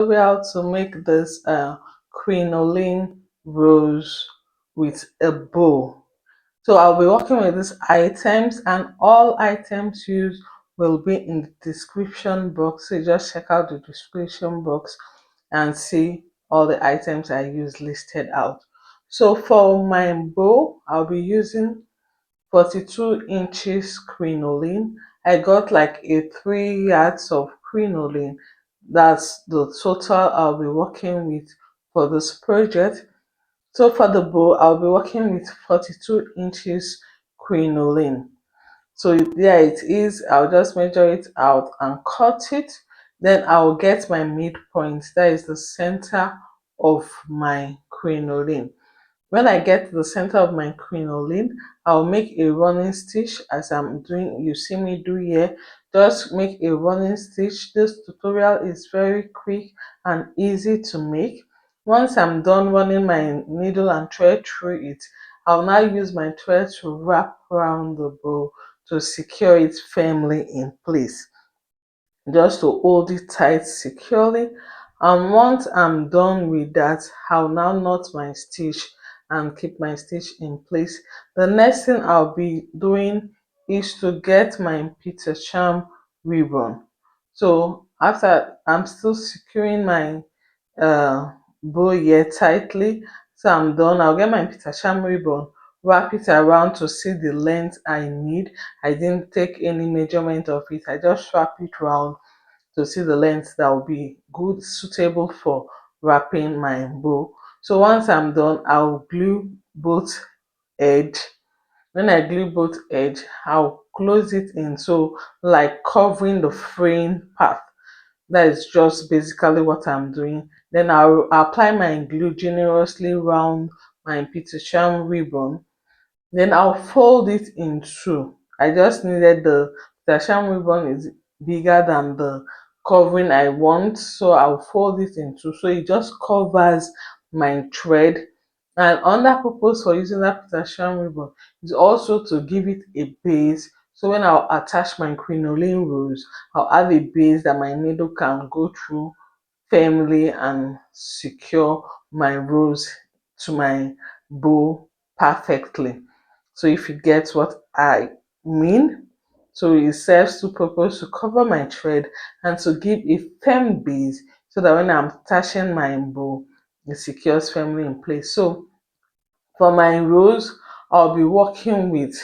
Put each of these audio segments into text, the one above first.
Tutorial to make this crinoline rose with a bow. So I'll be working with these items, and all items used will be in the description box. So just check out the description box and see all the items I use listed out. So for my bow, I'll be using 42 inches crinoline. I got like a 3 yards of crinoline. That's the total I'll be working with for this project. So for the bow, I'll be working with 42 inches crinoline. So there it is. I'll just measure it out and cut it. Then I'll get my midpoint. That is the center of my crinoline. When I get to the center of my crinoline, I'll make a running stitch as I'm doing, you see me do here. Just make a running stitch. This tutorial is very quick and easy to make. Once I'm done running my needle and thread through it, I'll now use my thread to wrap around the bow to secure it firmly in place, just to hold it tight securely. And once I'm done with that, I'll now knot my stitch and keep my stitch in place. The next thing I'll be doing is to get my Petercham ribbon. So after, I'm still securing my bow here tightly, so I'm done. I'll get my Petercham ribbon, wrap it around to see the length I need. I didn't take any measurement of it, I just wrap it round to see the length that will be good, suitable for wrapping my bow. So once I'm done, I'll glue both edge. When I glue both edge, I'll close it in, so like covering the fraying part. That is just basically what I'm doing. Then I'll apply my glue generously around my Petercham ribbon. Then I'll fold it in two. I just needed the sham ribbon is bigger than the covering I want, so I'll fold it in two so it just covers my thread. And another purpose for using that sham ribbon is also to give it a base. So when I'll attach my crinoline rows, I'll have a base that my needle can go through firmly and secure my rows to my bow perfectly. So if you get what I mean, so it serves two purposes: to cover my thread and to give a firm base so that when I'm attaching my bow, it secures firmly in place. So for my rows, I'll be working with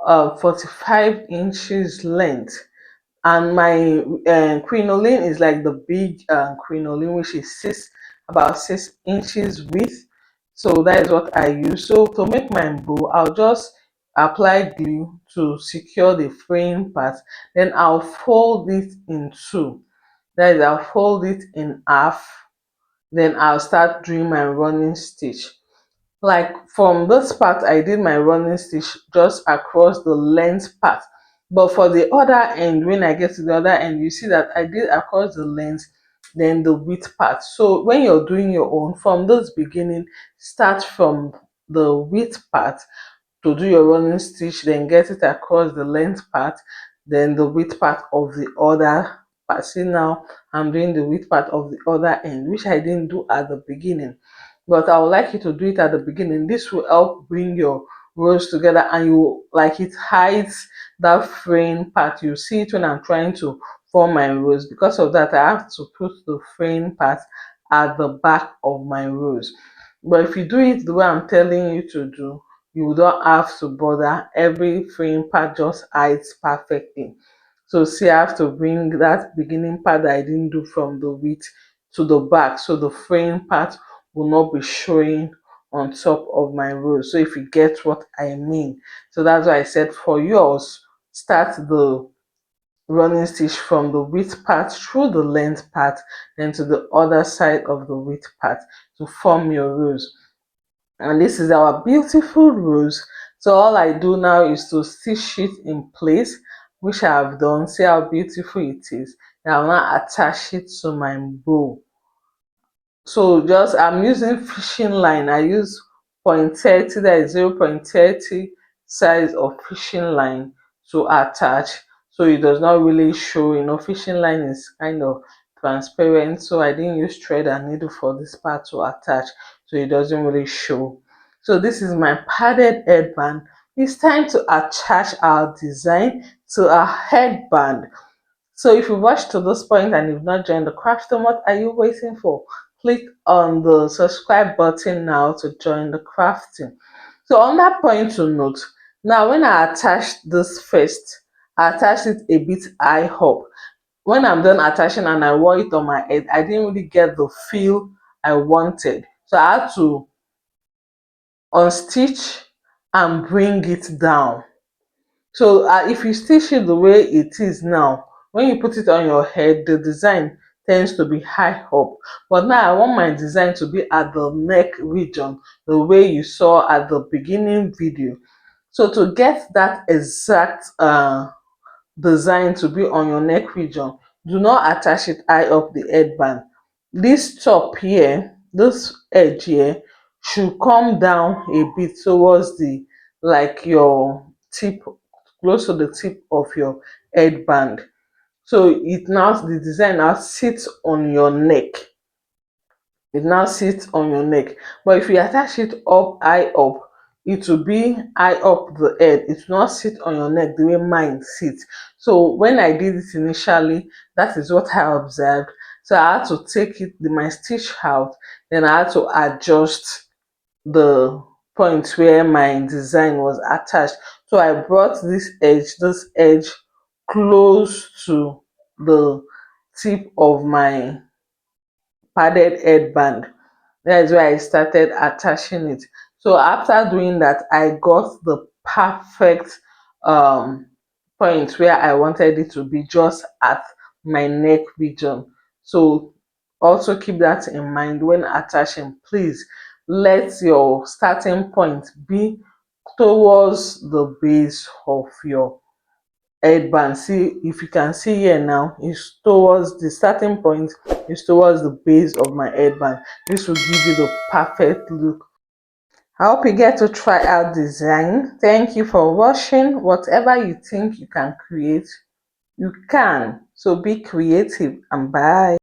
45 inches length, and my crinoline is like the big crinoline, which is about 6 inches width. So that is what I use. So to make my bow, I'll just apply glue to secure the fraying part. Then I'll fold it in two. That is, I'll fold it in half. Then I'll start doing my running stitch. Like from this part, I did my running stitch just across the length part, but for the other end, when I get to the other end, you see that I did across the length, then the width part. So when you're doing your own, from this beginning, start from the width part to do your running stitch, then get it across the length part, then the width part of the other part. See, now I'm doing the width part of the other end, which I didn't do at the beginning, but I would like you to do it at the beginning. This will help bring your rows together, and you like it hides that fraying part. You see it when I'm trying to form my rows. Because of that, I have to put the fraying part at the back of my rows. But if you do it the way I'm telling you to do, you don't have to bother. Every fraying part just hides perfectly. So see, I have to bring that beginning part that I didn't do from the width to the back, so the fraying part will not be showing on top of my rows. So if you get what I mean, so that's why I said for yours, start the running stitch from the width part through the length part, then to the other side of the width part to form your rows. And this is our beautiful rose. So all I do now is to stitch it in place, which I have done. See how beautiful it is. Now I'll now attach it to my bow. So just, I'm using fishing line. I use 0.30, that is 0.30 size of fishing line to attach, so it does not really show. Fishing line is kind of transparent, so I didn't use thread and needle for this part to attach, so it doesn't really show. So this is my padded headband. It's time to attach our design to our headband. So if you've watched to this point and you've not joined the crafting, what are you waiting for? Click on the subscribe button now to join the crafting. So on that point to note, now when I attached this first, I attached it a bit high up. When I'm done attaching and I wore it on my head, I didn't really get the feel I wanted. So I had to unstitch and bring it down. So if you stitch it the way it is now, when you put it on your head, the design tends to be high up. But now I want my design to be at the neck region, the way you saw at the beginning video. So to get that exact design to be on your neck region, do not attach it high up the headband. This top here, this edge here, should come down a bit towards the, like your tip, close to the tip of your headband. So it now, the design now sits on your neck. It now sits on your neck. But if you attach it up high up, it will be high up the head. It will not sit on your neck the way mine sits. So when I did it initially, that is what I observed. So I had to take it, my stitch out, then I had to adjust the point where my design was attached. So I brought this edge close to the tip of my padded headband. That is where I started attaching it. So after doing that, I got the perfect um point where I wanted it to be, just at my neck region. So also keep that in mind when attaching. Please let your starting point be towards the base of your headband. See, if you can see here now, is towards the starting point, is towards the base of my headband. This will give you the perfect look. I hope you get to try out design. Thank you for watching. Whatever you think you can create, you can. So be creative, and bye.